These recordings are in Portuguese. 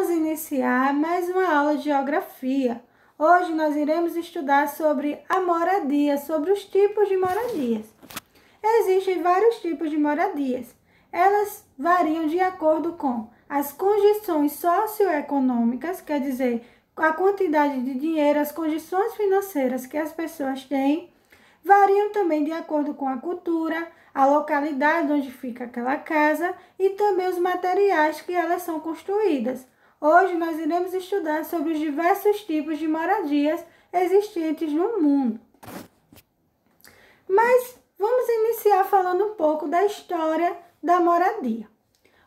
Vamos iniciar mais uma aula de geografia. Hoje nós iremos estudar sobre a moradia, sobre os tipos de moradias. Existem vários tipos de moradias. Elas variam de acordo com as condições socioeconômicas, quer dizer, a quantidade de dinheiro, as condições financeiras que as pessoas têm. Variam também de acordo com a cultura, a localidade onde fica aquela casa e também os materiais que elas são construídas. Hoje nós iremos estudar sobre os diversos tipos de moradias existentes no mundo. Mas vamos iniciar falando um pouco da história da moradia.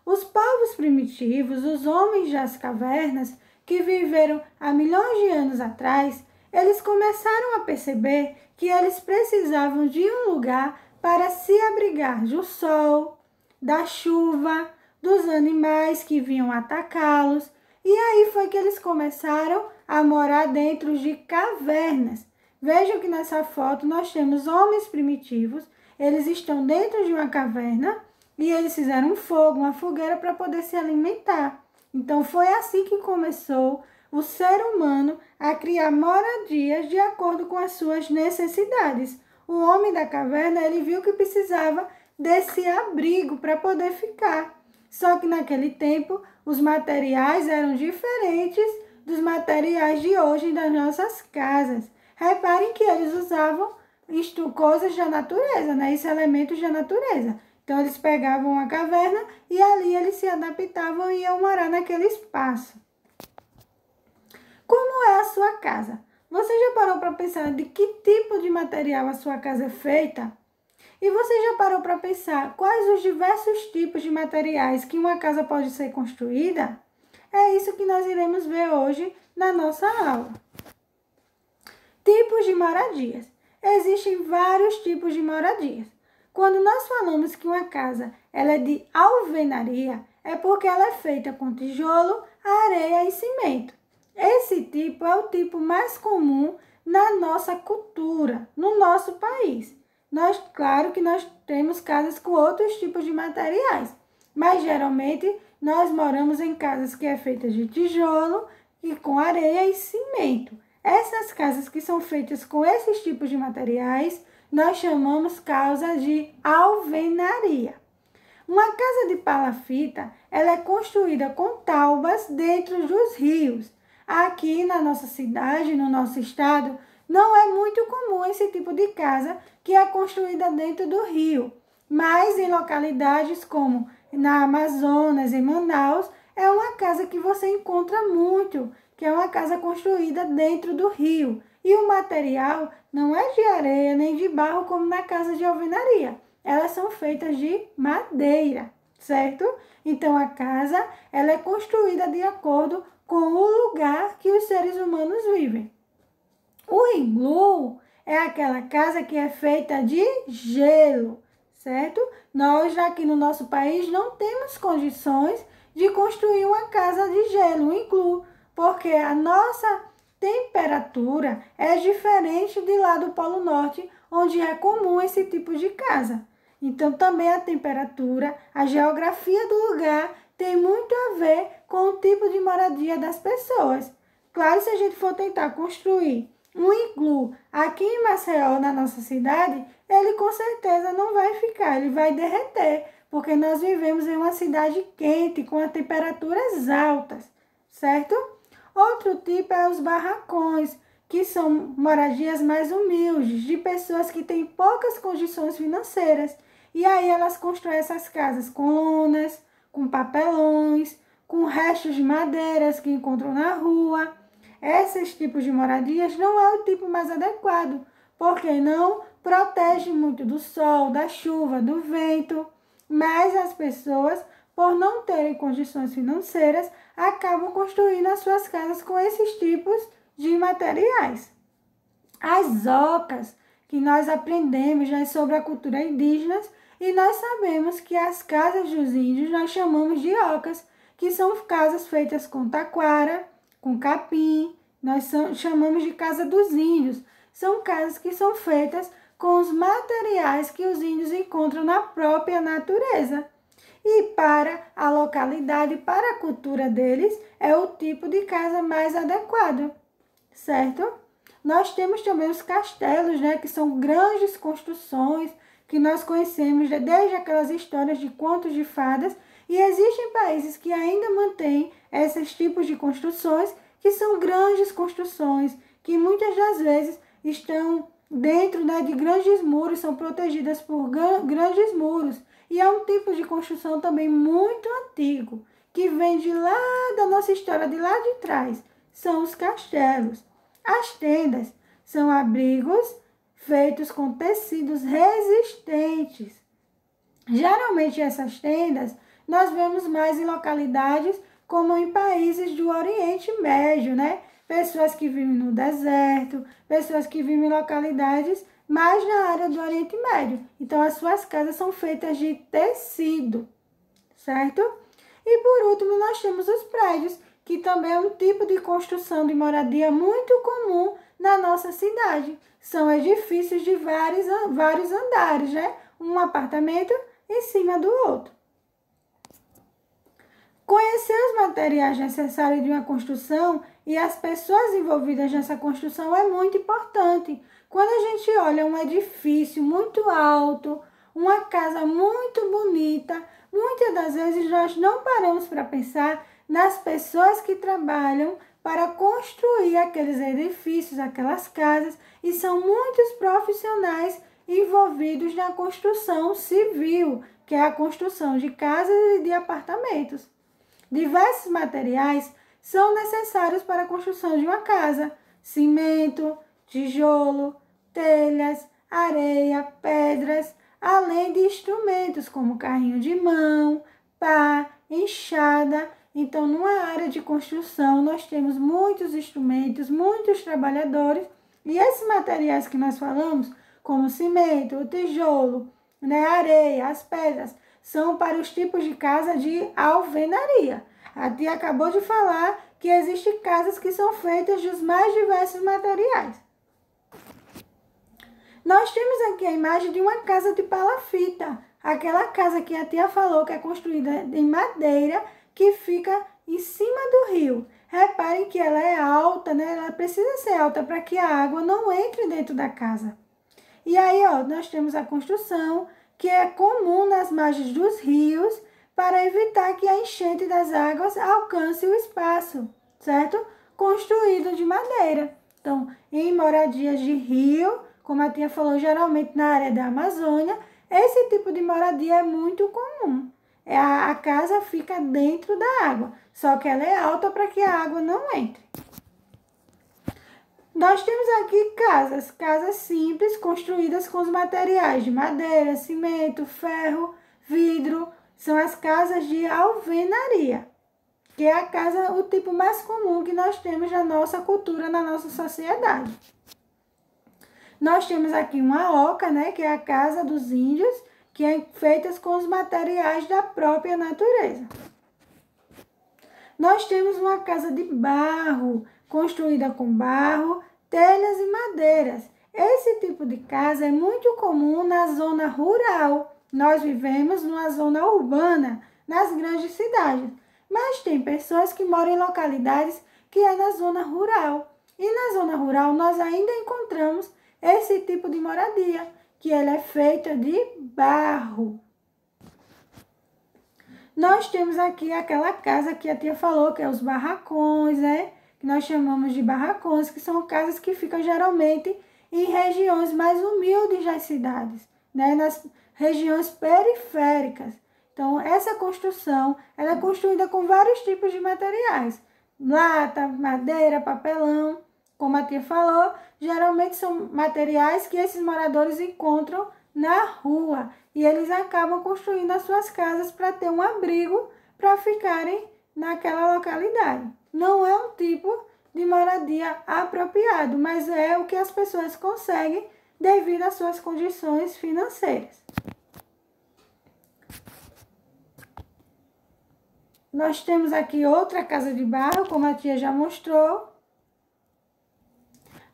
Os povos primitivos, os homens das cavernas, que viveram há milhões de anos atrás, eles começaram a perceber que eles precisavam de um lugar para se abrigar do sol, da chuva, dos animais que vinham atacá-los. E aí foi que eles começaram a morar dentro de cavernas. Vejam que nessa foto nós temos homens primitivos, eles estão dentro de uma caverna e eles fizeram um fogo, uma fogueira para poder se alimentar. Então foi assim que começou o ser humano a criar moradias de acordo com as suas necessidades. O homem da caverna, ele viu que precisava desse abrigo para poder ficar. Só que naquele tempo, os materiais eram diferentes dos materiais de hoje das nossas casas. Reparem que eles usavam coisas da natureza, né? Esses elementos da natureza. Então, eles pegavam uma caverna e ali eles se adaptavam e iam morar naquele espaço. Como é a sua casa? Você já parou para pensar de que tipo de material a sua casa é feita? E você já parou para pensar quais os diversos tipos de materiais que uma casa pode ser construída? É isso que nós iremos ver hoje na nossa aula. Tipos de moradias. Existem vários tipos de moradias. Quando nós falamos que uma casa ela é de alvenaria, é porque ela é feita com tijolo, areia e cimento. Esse tipo é o tipo mais comum na nossa cultura, no nosso país. Claro que nós temos casas com outros tipos de materiais, mas geralmente nós moramos em casas que é feita de tijolo e com areia e cimento. Essas casas que são feitas com esses tipos de materiais, nós chamamos casa de alvenaria. Uma casa de palafita, ela é construída com taubas dentro dos rios. Aqui na nossa cidade, no nosso estado, não é muito comum esse tipo de casa que é construída dentro do rio. Mas em localidades como na Amazonas, em Manaus, é uma casa que você encontra muito, que é uma casa construída dentro do rio. E o material não é de areia nem de barro como na casa de alvenaria. Elas são feitas de madeira, certo? Então a casa ela é construída de acordo com o lugar que os seres humanos vivem. O iglu é aquela casa que é feita de gelo, certo? Nós aqui no nosso país não temos condições de construir uma casa de gelo, um iglu, porque a nossa temperatura é diferente de lá do Polo Norte, onde é comum esse tipo de casa. Então também a temperatura, a geografia do lugar tem muito a ver com o tipo de moradia das pessoas. Claro, se a gente for tentar construir um iglu aqui em Maceió, na nossa cidade, ele com certeza não vai ficar, ele vai derreter, porque nós vivemos em uma cidade quente, com temperaturas altas, certo? Outro tipo é os barracões, que são moradias mais humildes, de pessoas que têm poucas condições financeiras. E aí elas constroem essas casas com lonas, com papelões, com restos de madeiras que encontram na rua. Esses tipos de moradias não é o tipo mais adequado, porque não protege muito do sol, da chuva, do vento. Mas as pessoas, por não terem condições financeiras, acabam construindo as suas casas com esses tipos de materiais. As ocas, que nós aprendemos já sobre a cultura indígena, e nós sabemos que as casas dos índios nós chamamos de ocas, que são casas feitas com taquara, com capim, nós chamamos de casa dos índios. São casas que são feitas com os materiais que os índios encontram na própria natureza. e para a localidade, para a cultura deles, é o tipo de casa mais adequado, certo? Nós temos também os castelos, né, que são grandes construções que nós conhecemos desde aquelas histórias de contos de fadas, e existem países que ainda mantêm esses tipos de construções, que são grandes construções, que muitas das vezes estão dentro, né, de grandes muros, são protegidas por grandes muros. E é um tipo de construção também muito antigo, que vem de lá da nossa história, de lá de trás. São os castelos. As tendas são abrigos feitos com tecidos resistentes. Geralmente essas tendas nós vemos mais em localidades como em países do Oriente Médio, né? Pessoas que vivem no deserto, pessoas que vivem em localidades mais na área do Oriente Médio. Então, as suas casas são feitas de tecido, certo? E por último, nós temos os prédios, que também é um tipo de construção de moradia muito comum na nossa cidade. São edifícios de vários andares, né? Um apartamento em cima do outro. Conhecer os materiais necessários de uma construção e as pessoas envolvidas nessa construção é muito importante. Quando a gente olha um edifício muito alto, uma casa muito bonita, muitas das vezes nós não paramos para pensar nas pessoas que trabalham para construir aqueles edifícios, aquelas casas, e são muitos profissionais envolvidos na construção civil, que é a construção de casas e de apartamentos. Diversos materiais são necessários para a construção de uma casa: cimento, tijolo, telhas, areia, pedras, além de instrumentos como carrinho de mão, pá, enxada. Então, numa área de construção, nós temos muitos instrumentos, muitos trabalhadores, e esses materiais que nós falamos, como cimento, o tijolo, né, a areia, as pedras, são para os tipos de casa de alvenaria. A tia acabou de falar que existem casas que são feitas dos mais diversos materiais. Nós temos aqui a imagem de uma casa de palafita, aquela casa que a tia falou que é construída em madeira, que fica em cima do rio. Reparem que ela é alta, né? Ela precisa ser alta para que a água não entre dentro da casa. E aí, ó, nós temos a construção que é comum nas margens dos rios para evitar que a enchente das águas alcance o espaço, certo? Construído de madeira. Então, em moradias de rio, como a tia falou, geralmente na área da Amazônia, esse tipo de moradia é muito comum. A casa fica dentro da água, só que ela é alta para que a água não entre. Nós temos aqui casas simples construídas com os materiais de madeira, cimento, ferro, vidro. São as casas de alvenaria, que é a casa, o tipo mais comum que nós temos na nossa cultura, na nossa sociedade. Nós temos aqui uma oca, né, que é a casa dos índios, que é feita com os materiais da própria natureza. Nós temos uma casa de barro, construída com barro, telhas e madeiras. Esse tipo de casa é muito comum na zona rural. Nós vivemos numa zona urbana, nas grandes cidades, mas tem pessoas que moram em localidades que é na zona rural. E na zona rural nós ainda encontramos esse tipo de moradia, que ela é feita de barro. Nós temos aqui aquela casa que a tia falou, que é os barracões, né? Que nós chamamos de barracões, que são casas que ficam geralmente em regiões mais humildes das cidades, né? Nas regiões periféricas. Então, essa construção, ela é construída com vários tipos de materiais: lata, madeira, papelão. Como a tia falou, geralmente são materiais que esses moradores encontram na rua e eles acabam construindo as suas casas para ter um abrigo para ficarem naquela localidade. Não é um tipo de moradia apropriado, mas é o que as pessoas conseguem devido às suas condições financeiras. Nós temos aqui outra casa de barro, como a tia já mostrou.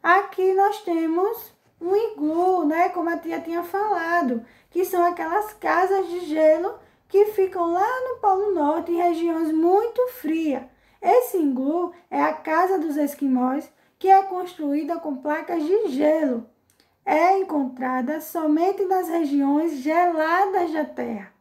Aqui nós temos um iglu, né, como a tia tinha falado, que são aquelas casas de gelo que ficam lá no Polo Norte, em regiões muito frias. Esse iglu é a casa dos esquimós, que é construída com placas de gelo. É encontrada somente nas regiões geladas da Terra.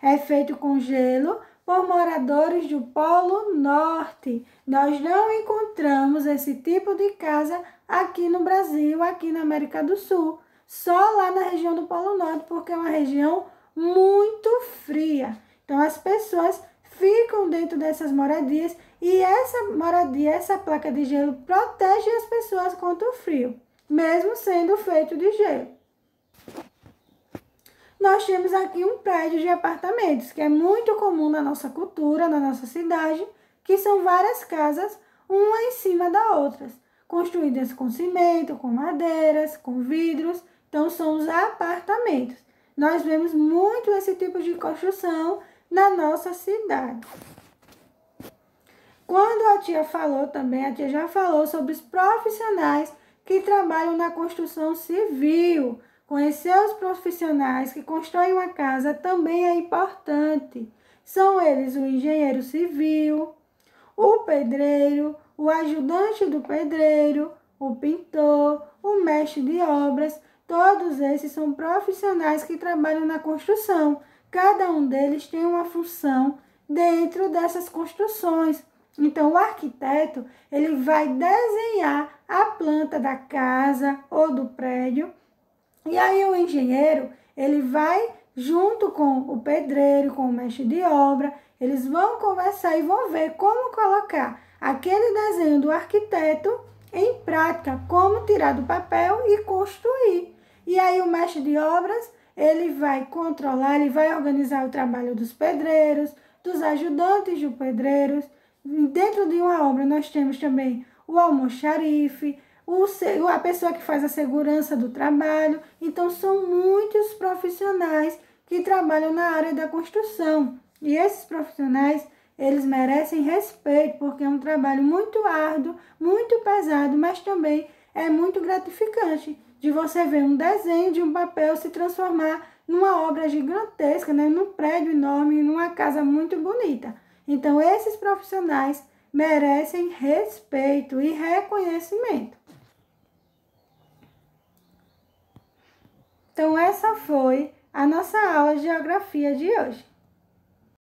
É feito com gelo por moradores do Polo Norte. Nós não encontramos esse tipo de casa aqui no Brasil, aqui na América do Sul. Só lá na região do Polo Norte, porque é uma região muito fria. Então, as pessoas ficam dentro dessas moradias e essa moradia, essa placa de gelo, protege as pessoas contra o frio, mesmo sendo feito de gelo. Nós temos aqui um prédio de apartamentos, que é muito comum na nossa cultura, na nossa cidade, que são várias casas, uma em cima da outra, construídas com cimento, com madeiras, com vidros. Então, são os apartamentos. Nós vemos muito esse tipo de construção na nossa cidade. Quando a tia falou também, a tia já falou sobre os profissionais que trabalham na construção civil. Conhecer os profissionais que constroem uma casa também é importante. São eles o engenheiro civil, o pedreiro, o ajudante do pedreiro, o pintor, o mestre de obras. Todos esses são profissionais que trabalham na construção. Cada um deles tem uma função dentro dessas construções. Então, o arquiteto, ele vai desenhar a planta da casa ou do prédio. E aí, o engenheiro, ele vai junto com o pedreiro, com o mestre de obra, eles vão conversar e vão ver como colocar aquele desenho do arquiteto em prática, como tirar do papel e construir. E aí, o mestre de obras, ele vai controlar, ele vai organizar o trabalho dos pedreiros, dos ajudantes de pedreiros. Dentro de uma obra, nós temos também o almoxarife, a pessoa que faz a segurança do trabalho. Então, são muitos profissionais que trabalham na área da construção. E esses profissionais, eles merecem respeito, porque é um trabalho muito árduo, muito pesado, mas também é muito gratificante de você ver um desenho de um papel se transformar numa obra gigantesca, né? Num prédio enorme, numa casa muito bonita. Então, esses profissionais merecem respeito e reconhecimento. Então, essa foi a nossa aula de geografia de hoje.